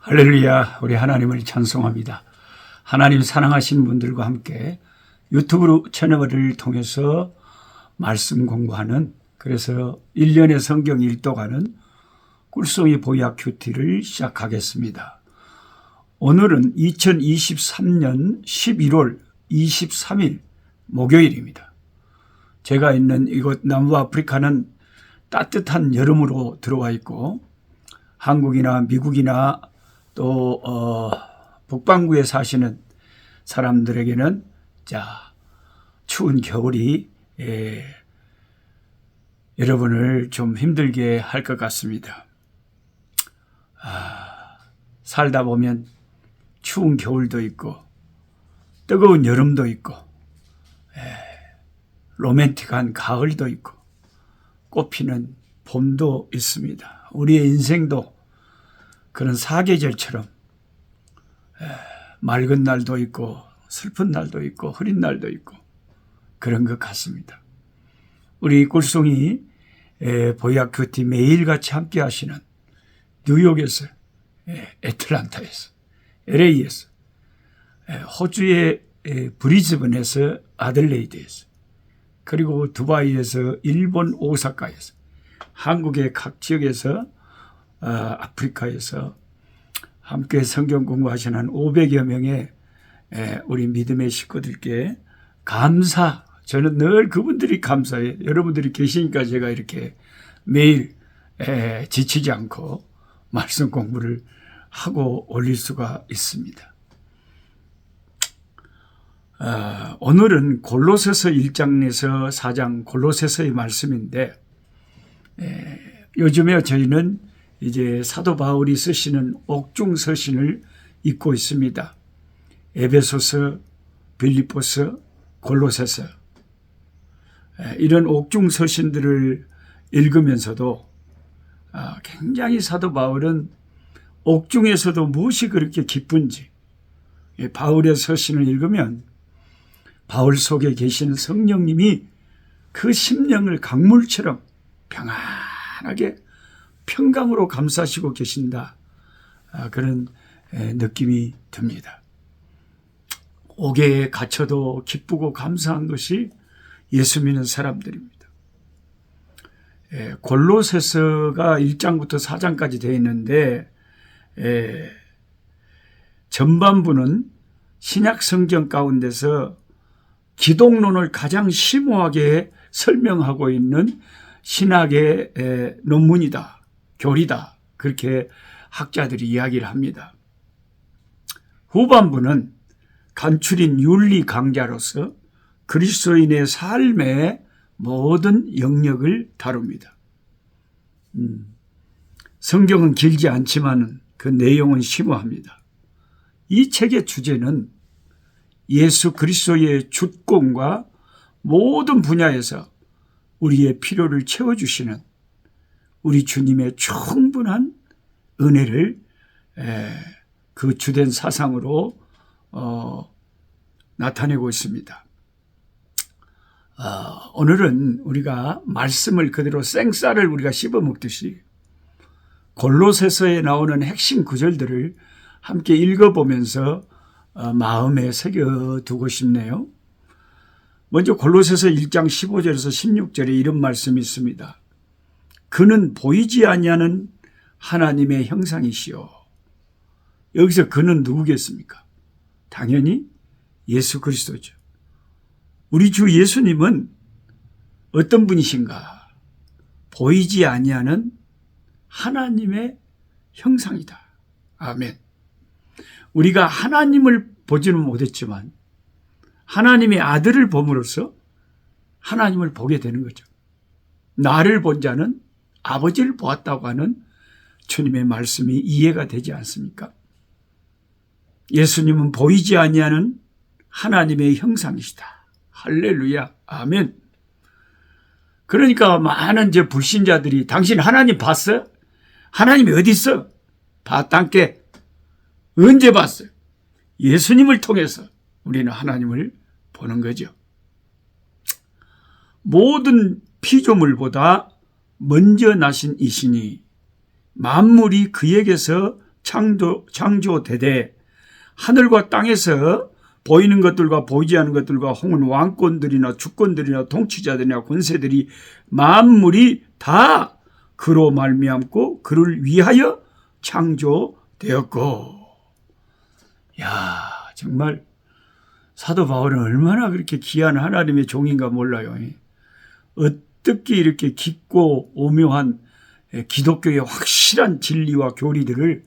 할렐루야, 우리 하나님을 찬송합니다. 하나님 사랑하신 분들과 함께 유튜브 채널을 통해서 말씀 공부하는, 그래서 1년의 성경 일독하는 꿀송이 보약 큐티를 시작하겠습니다. 오늘은 2023년 11월 23일 목요일입니다. 제가 있는 이곳 남부아프리카는 따뜻한 여름으로 들어와 있고, 한국이나 미국이나 또 북반구에 사시는 사람들에게는 추운 겨울이 여러분을 좀 힘들게 할 것 같습니다. 살다 보면 추운 겨울도 있고 뜨거운 여름도 있고 로맨틱한 가을도 있고 꽃피는 봄도 있습니다. 우리의 인생도 그런 사계절처럼 맑은 날도 있고 슬픈 날도 있고 흐린 날도 있고 그런 것 같습니다. 우리 꿀송이 보약 큐티 매일같이 함께 하시는 뉴욕에서, 애틀란타에서, LA에서, 호주의 브리즈번에서, 아들레이드에서, 그리고 두바이에서, 일본 오사카에서, 한국의 각 지역에서, 아프리카에서 함께 성경 공부하시는 한 500여 명의 우리 믿음의 식구들께 감사, 저는 늘 그분들이 감사해요. 여러분들이 계시니까 제가 이렇게 매일 지치지 않고 말씀 공부를 하고 올릴 수가 있습니다. 오늘은 골로새서 1장에서 4장 골로새서의 말씀인데, 요즘에 저희는 이제 사도 바울이 쓰시는 옥중 서신을 읽고 있습니다. 에베소서, 빌립보서, 골로새서, 이런 옥중 서신들을 읽으면서도 굉장히 사도 바울은 옥중에서도 무엇이 그렇게 기쁜지, 바울의 서신을 읽으면 바울 속에 계신 성령님이 그 심령을 강물처럼 평안하게 평강으로 감싸시고 계신다, 그런 느낌이 듭니다. 옥에 갇혀도 기쁘고 감사한 것이 예수 믿는 사람들입니다. 골로새서가 1장부터 4장까지 되어 있는데, 전반부는 신약 성경 가운데서 기독론을 가장 심오하게 설명하고 있는 신학의 논문이다, 교리다, 그렇게 학자들이 이야기를 합니다. 후반부는 간추린 윤리 강자로서 그리스도인의 삶의 모든 영역을 다룹니다. 성경은 길지 않지만 그 내용은 심오합니다. 이 책의 주제는 예수 그리스도의 주권과 모든 분야에서 우리의 필요를 채워주시는 우리 주님의 충분한 은혜를 그 주된 사상으로 나타내고 있습니다. 오늘은 우리가 말씀을 그대로 생쌀을 우리가 씹어 먹듯이 골로새서에 나오는 핵심 구절들을 함께 읽어보면서 마음에 새겨두고 싶네요. 먼저 골로새서 1장 15절에서 16절에 이런 말씀이 있습니다. 그는 보이지 아니하는 하나님의 형상이시요. 여기서 그는 누구겠습니까? 당연히 예수 그리스도죠. 우리 주 예수님은 어떤 분이신가? 보이지 아니하는 하나님의 형상이다. 아멘. 우리가 하나님을 보지는 못했지만 하나님의 아들을 봄으로써 하나님을 보게 되는 거죠. 나를 본 자는 아버지를 보았다고 하는 주님의 말씀이 이해가 되지 않습니까? 예수님은 보이지 아니하는 하나님의 형상이시다. 할렐루야. 아멘. 그러니까 많은 불신자들이 당신 하나님 봤어? 하나님이 어디 있어? 봤단께. 언제 봤어요? 예수님을 통해서 우리는 하나님을 보는 거죠. 모든 피조물보다 먼저 나신 이시니 만물이 그에게서 창조되되 하늘과 땅에서 보이는 것들과 보이지 않는 것들과 혹은 왕권들이나 주권들이나 통치자들이나 권세들이 만물이 다 그로 말미암고 그를 위하여 창조되었고. 야, 정말 사도 바울은 얼마나 그렇게 귀한 하나님의 종인가 몰라요. 어떻게 이렇게 깊고 오묘한 기독교의 확실한 진리와 교리들을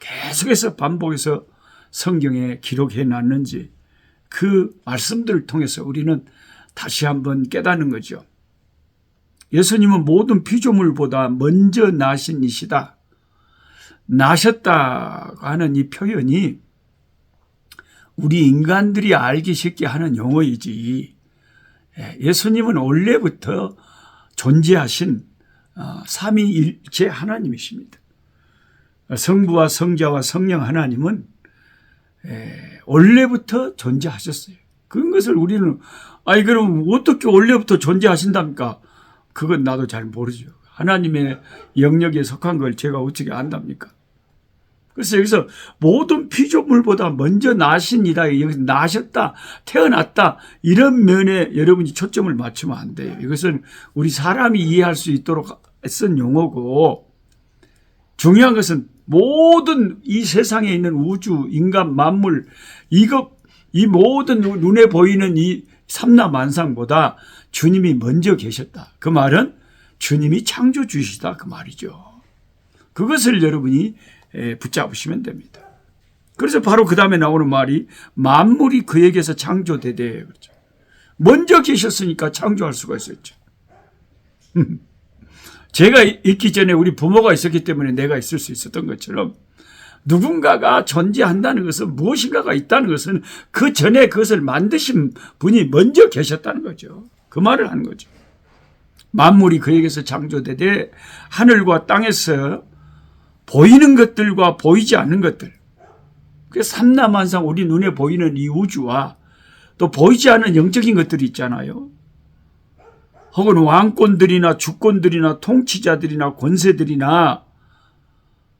계속해서 반복해서 성경에 기록해 놨는지 그 말씀들을 통해서 우리는 다시 한번 깨닫는 거죠. 예수님은 모든 피조물보다 먼저 나신 이시다. 나셨다고 하는 이 표현이 우리 인간들이 알기 쉽게 하는 용어이지, 예수님은 원래부터 존재하신 삼위일체 하나님이십니다. 성부와 성자와 성령 하나님은 원래부터 존재하셨어요. 그것을 우리는 그럼 어떻게 원래부터 존재하신답니까? 그건 나도 잘 모르죠. 하나님의 영역에 속한 걸 제가 어떻게 안답니까? 그래서 여기서 모든 피조물보다 먼저 나신이다, 여기서 나셨다, 태어났다, 이런 면에 여러분이 초점을 맞추면 안 돼요. 이것은 우리 사람이 이해할 수 있도록 쓴 용어고, 중요한 것은 모든 이 세상에 있는 우주, 인간, 만물, 이 모든 눈에 보이는 이 삼라만상보다 주님이 먼저 계셨다. 그 말은 주님이 창조주시다, 그 말이죠. 그것을 여러분이 붙잡으시면 됩니다. 그래서 바로 그 다음에 나오는 말이 만물이 그에게서 창조되되, 그렇죠. 먼저 계셨으니까 창조할 수가 있었죠. 제가 있기 전에 우리 부모가 있었기 때문에 내가 있을 수 있었던 것처럼, 누군가가 존재한다는 것은, 무엇인가가 있다는 것은 그 전에 그것을 만드신 분이 먼저 계셨다는 거죠. 그 말을 하는 거죠. 만물이 그에게서 창조되되 하늘과 땅에서 보이는 것들과 보이지 않는 것들, 그 삼라만상 우리 눈에 보이는 이 우주와 또 보이지 않는 영적인 것들이 있잖아요. 혹은 왕권들이나 주권들이나 통치자들이나 권세들이나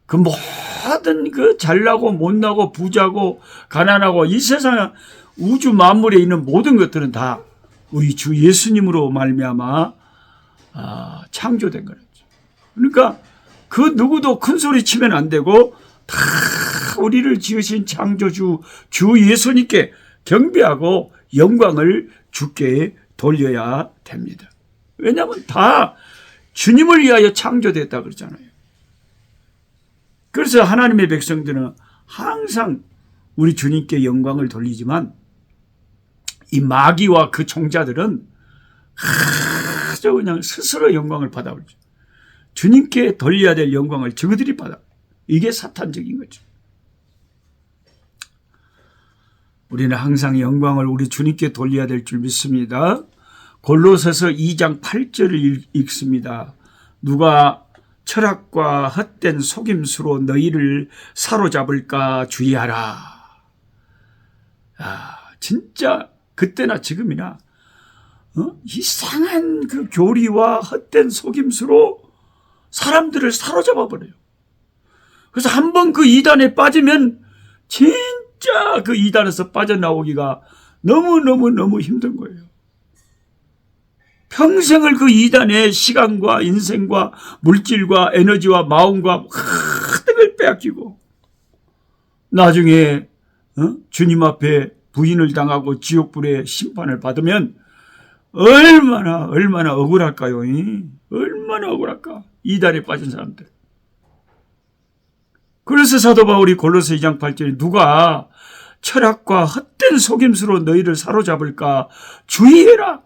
그 모든 그 잘나고 못나고 부자고 가난하고 이 세상 우주 만물에 있는 모든 것들은 다 우리 주 예수님으로 말미암아 창조된 거죠. 그러니까 그 누구도 큰 소리 치면 안 되고 다 우리를 지으신 창조주 주 예수님께 경배하고 영광을 주께 돌려야 됩니다. 왜냐하면 다 주님을 위하여 창조됐다 그러잖아요. 그래서 하나님의 백성들은 항상 우리 주님께 영광을 돌리지만 이 마귀와 그 종자들은 아주 그냥 스스로 영광을 받아버리죠. 주님께 돌려야 될 영광을 저들이 받아. 이게 사탄적인 거죠. 우리는 항상 영광을 우리 주님께 돌려야 될 줄 믿습니다. 골로새서 2장 8절을 읽습니다. 누가 철학과 헛된 속임수로 너희를 사로잡을까 주의하라. 진짜 그때나 지금이나 이상한 그 교리와 헛된 속임수로 사람들을 사로잡아 버려요. 그래서 한번 그 이단에 빠지면 진짜 그 이단에서 빠져나오기가 너무너무 힘든 거예요. 평생을 그 이단의 시간과 인생과 물질과 에너지와 마음과 하등을 빼앗기고 나중에 주님 앞에 부인을 당하고 지옥불의 심판을 받으면 얼마나 억울할까요? 얼마나 억울할까? 이단에 빠진 사람들. 그래서 사도 바울이 골로새 2장 8절에 누가 철학과 헛된 속임수로 너희를 사로잡을까 주의해라.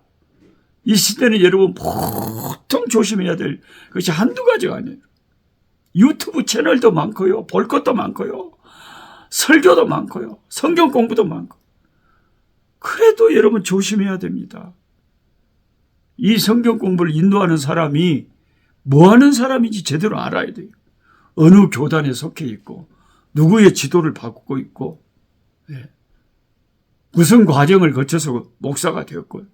이 시대는 여러분 보통 조심해야 될 것이 한두 가지가 아니에요. 유튜브 채널도 많고요. 볼 것도 많고요. 설교도 많고요. 성경 공부도 많고. 그래도 여러분 조심해야 됩니다. 이 성경 공부를 인도하는 사람이 뭐 하는 사람인지 제대로 알아야 돼요. 어느 교단에 속해 있고 누구의 지도를 받고 있고 무슨 과정을 거쳐서 목사가 되었고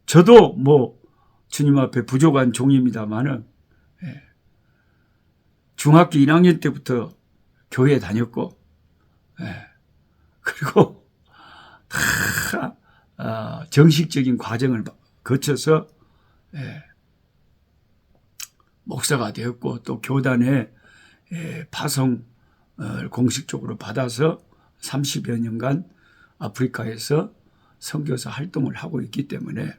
저도 주님 앞에 부족한 종입니다만은 중학교 1학년 때부터 교회에 다녔고, 그리고 다 정식적인 과정을 거쳐서 목사가 되었고, 또 교단의 파송을 공식적으로 받아서 30여 년간 아프리카에서 선교사 활동을 하고 있기 때문에,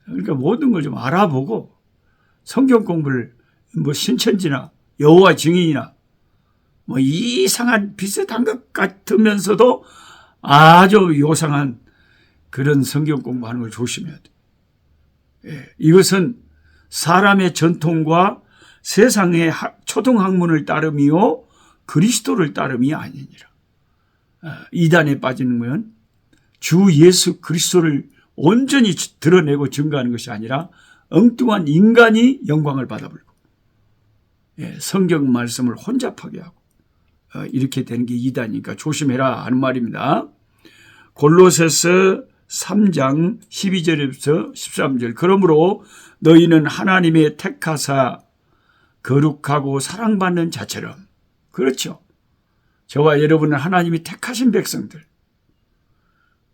그러니까 모든 걸 좀 알아보고 성경 공부를 뭐 신천지나 여호와 증인이나 뭐 이상한 비슷한 것 같으면서도 아주 요상한 그런 성경 공부하는 걸 조심해야 돼. 이것은 사람의 전통과 세상의 초등학문을 따름이요 그리스도를 따름이 아니니라. 이단에 빠지는 건 주 예수 그리스도를 온전히 드러내고 증거하는 것이 아니라 엉뚱한 인간이 영광을 받아버리고 성경 말씀을 혼잡하게 하고 이렇게 되는 게 이단이니까 조심해라 하는 말입니다. 골로새서 3장 12절에서 13절. 그러므로 너희는 하나님의 택하사 거룩하고 사랑받는 자처럼. 그렇죠. 저와 여러분은 하나님이 택하신 백성들,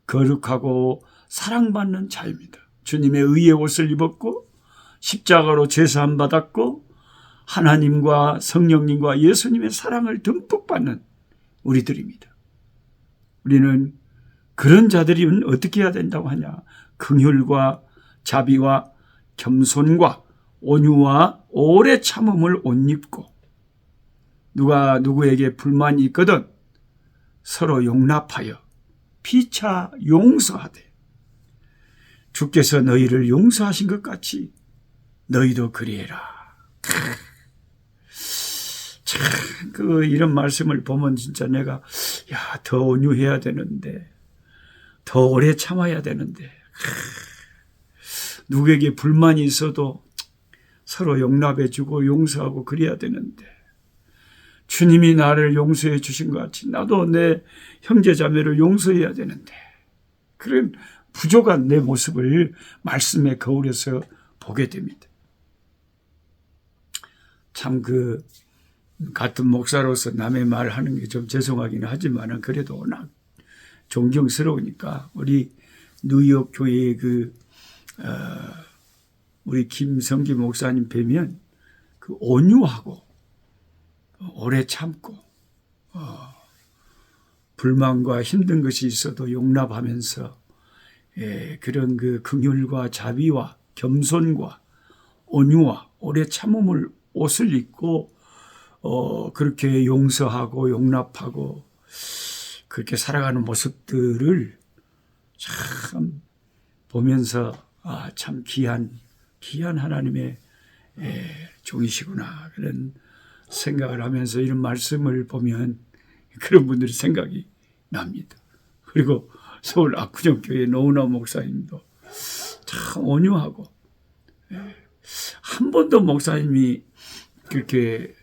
거룩하고 사랑받는 자입니다. 주님의 의의 옷을 입었고 십자가로 제사함 받았고 하나님과 성령님과 예수님의 사랑을 듬뿍 받는 우리들입니다. 우리는 그런 자들이 어떻게 해야 된다고 하냐? 긍휼과 자비와 겸손과 온유와 오래 참음을 옷 입고, 누가 누구에게 불만이 있거든 서로 용납하여 피차 용서하되 주께서 너희를 용서하신 것 같이 너희도 그리해라. 참, 이런 말씀을 보면 진짜 내가, 더 온유해야 되는데, 더 오래 참아야 되는데, 누구에게 불만이 있어도 서로 용납해주고 용서하고 그래야 되는데, 주님이 나를 용서해 주신 것 같이 나도 내 형제 자매를 용서해야 되는데, 그런 부족한 내 모습을 말씀의 거울에서 보게 됩니다. 참 같은 목사로서 남의 말하는 게 좀 죄송하기는 하지만 그래도 워낙 존경스러우니까 우리 뉴욕 교회의 우리 김성기 목사님 뵈면 온유하고 오래 참고 불만과 힘든 것이 있어도 용납하면서 그런 긍휼과 자비와 겸손과 온유와 오래 참음을 옷을 입고 그렇게 용서하고 용납하고 그렇게 살아가는 모습들을 참 보면서 참 귀한 하나님의 종이시구나 그런 생각을 하면서 이런 말씀을 보면 그런 분들이 생각이 납니다. 그리고 서울 압구정교회 노은아 목사님도 참 온유하고 한 번도 목사님이 그렇게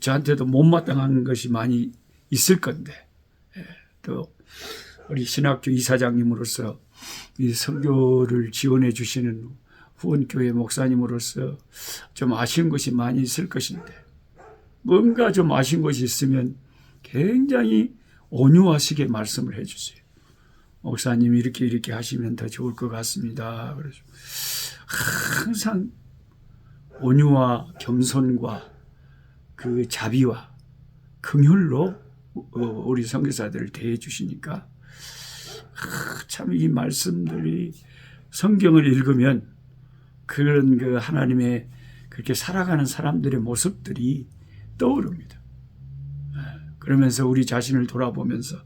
저한테도 못마땅한 것이 많이 있을 건데 또 우리 신학교 이사장님으로서 이 선교를 지원해 주시는 후원교회 목사님으로서 좀 아쉬운 것이 많이 있을 것인데 뭔가 좀 아쉬운 것이 있으면 굉장히 온유하시게 말씀을 해 주세요. 목사님이 이렇게 하시면 더 좋을 것 같습니다. 그래서 항상 온유와 겸손과 그 자비와 긍휼로 우리 선교사들을 대해 주시니까 참 이 말씀들이 성경을 읽으면 그런 하나님의 그렇게 살아가는 사람들의 모습들이 떠오릅니다. 그러면서 우리 자신을 돌아보면서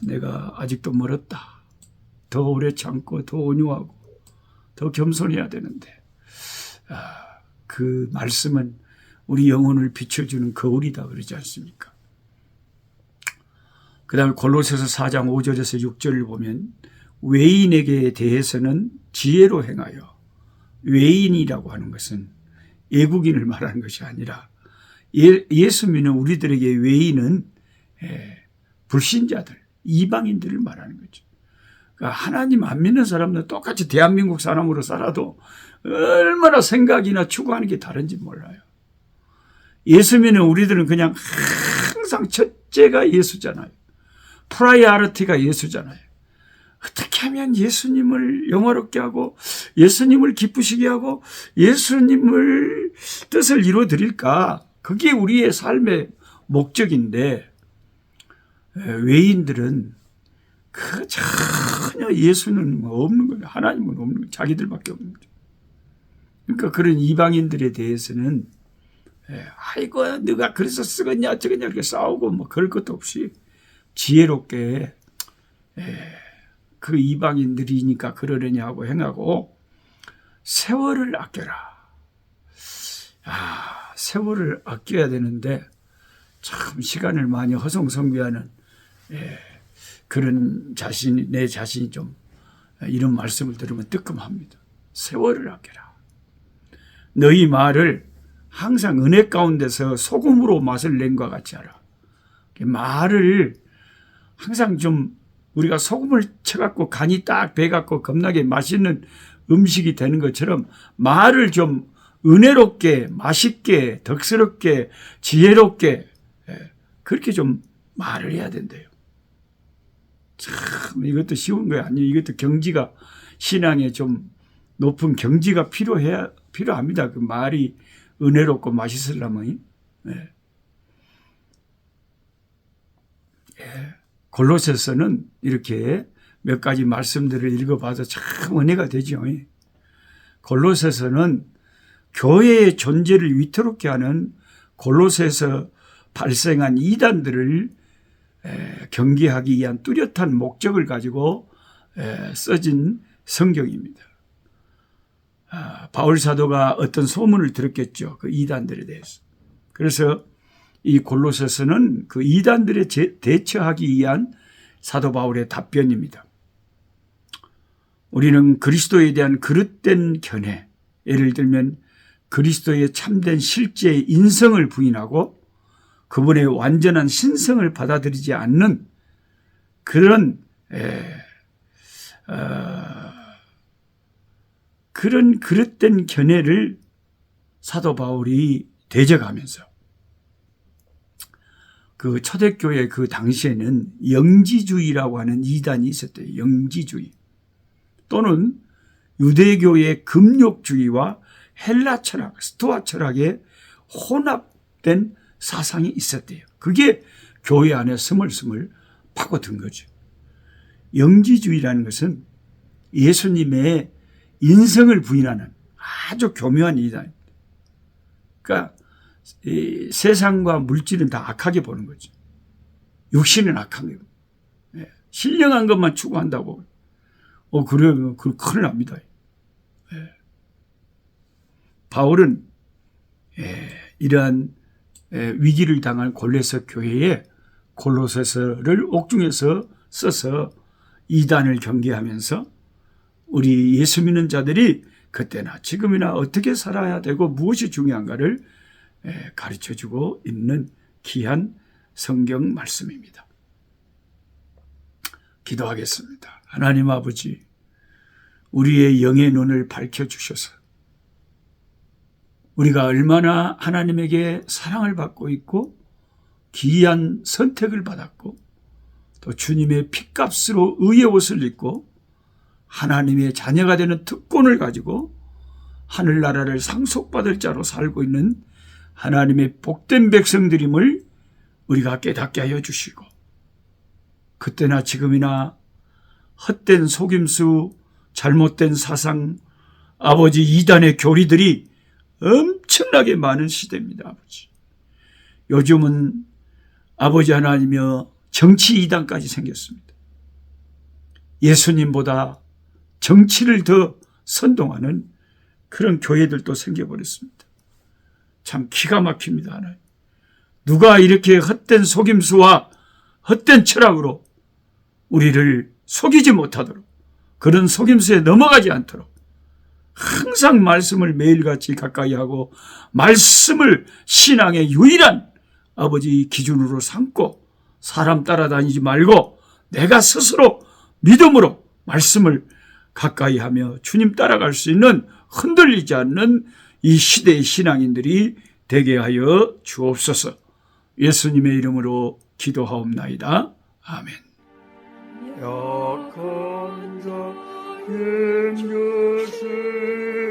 내가 아직도 멀었다. 더 오래 참고 더 온유하고 더 겸손해야 되는데 그 말씀은 우리 영혼을 비춰주는 거울이다 그러지 않습니까? 그 다음에 골로새서 4장 5절에서 6절을 보면 외인에게 대해서는 지혜로 행하여, 외인이라고 하는 것은 외국인을 말하는 것이 아니라 예수 믿는 우리들에게 외인은 불신자들, 이방인들을 말하는 거죠. 그러니까 하나님 안 믿는 사람은 똑같이 대한민국 사람으로 살아도 얼마나 생각이나 추구하는 게 다른지 몰라요. 예수 믿는 우리들은 그냥 항상 첫째가 예수잖아요. 프라이어리티가 예수잖아요. 어떻게 하면 예수님을 영화롭게 하고 예수님을 기쁘시게 하고 예수님을 뜻을 이루어드릴까? 그게 우리의 삶의 목적인데 외인들은 그 전혀 예수는 없는 거예요. 하나님은 없는 거예요. 자기들밖에 없는 거죠. 그러니까 그런 이방인들에 대해서는 아이고 네가 그래서 쓰겠냐 저겠냐 이렇게 싸우고 뭐 그럴 것도 없이 지혜롭게 그 이방인들이니까 그러려냐 하고 행하고 세월을 아껴라. 세월을 아껴야 되는데 참 시간을 많이 허송성비하는 그런 내 자신이 좀 이런 말씀을 들으면 뜨끔합니다. 세월을 아껴라. 너희 말을 항상 은혜 가운데서 소금으로 맛을 낸 것 같이 하라. 말을 항상 좀 우리가 소금을 쳐갖고 간이 딱 배갖고 겁나게 맛있는 음식이 되는 것처럼 말을 좀 은혜롭게 맛있게 덕스럽게 지혜롭게 그렇게 좀 말을 해야 된대요. 참 이것도 쉬운 거 아니에요. 이것도 경지가 신앙에 좀 높은 경지가 필요합니다. 그 말이 은혜롭고 맛있으려면. 골로새서는 이렇게 몇 가지 말씀들을 읽어봐서 참 은혜가 되죠. 골로새서는 교회의 존재를 위태롭게 하는 골로새에서 발생한 이단들을 경계하기 위한 뚜렷한 목적을 가지고 써진 성경입니다. 바울 사도가 어떤 소문을 들었겠죠. 그 이단들에 대해서. 그래서 이 골로새서는 그 이단들에 대처하기 위한 사도 바울의 답변입니다. 우리는 그리스도에 대한 그릇된 견해, 예를 들면 그리스도의 참된 실제 인성을 부인하고 그분의 완전한 신성을 받아들이지 않는 그런 그릇된 견해를 사도 바울이 대적하면서 그 초대교회 그 당시에는 영지주의라고 하는 이단이 있었대요. 영지주의. 또는 유대교의 금욕주의와 헬라 철학, 스토아 철학에 혼합된 사상이 있었대요. 그게 교회 안에 스물스물 파고든 거죠. 영지주의라는 것은 예수님의 인성을 부인하는 아주 교묘한 이단입니다. 그러니까 이 세상과 물질은 다 악하게 보는 거죠. 육신은 악한 거예요. 신령한 것만 추구한다고. 그러면 큰일 납니다. 바울은 이러한 위기를 당한 골로새 교회에 골로새서를 옥중에서 써서 이단을 경계하면서 우리 예수 믿는 자들이 그때나 지금이나 어떻게 살아야 되고 무엇이 중요한가를 가르쳐주고 있는 귀한 성경 말씀입니다. 기도하겠습니다. 하나님 아버지, 우리의 영의 눈을 밝혀주셔서 우리가 얼마나 하나님에게 사랑을 받고 있고 귀한 선택을 받았고 또 주님의 핏값으로 의의 옷을 입고 하나님의 자녀가 되는 특권을 가지고 하늘나라를 상속받을 자로 살고 있는 하나님의 복된 백성들임을 우리가 깨닫게 하여 주시고 그때나 지금이나 헛된 속임수, 잘못된 사상, 아버지 이단의 교리들이 엄청나게 많은 시대입니다. 아버지. 요즘은 아버지 하나님이여 정치 이단까지 생겼습니다. 예수님보다 정치를 더 선동하는 그런 교회들도 생겨버렸습니다. 참 기가 막힙니다. 하나님. 누가 이렇게 헛된 속임수와 헛된 철학으로 우리를 속이지 못하도록 그런 속임수에 넘어가지 않도록 항상 말씀을 매일같이 가까이 하고 말씀을 신앙의 유일한 아버지 기준으로 삼고 사람 따라다니지 말고 내가 스스로 믿음으로 말씀을 가까이 하며 주님 따라갈 수 있는 흔들리지 않는 이 시대의 신앙인들이 되게 하여 주옵소서. 예수님의 이름으로 기도하옵나이다. 아멘. 약한 자의 것을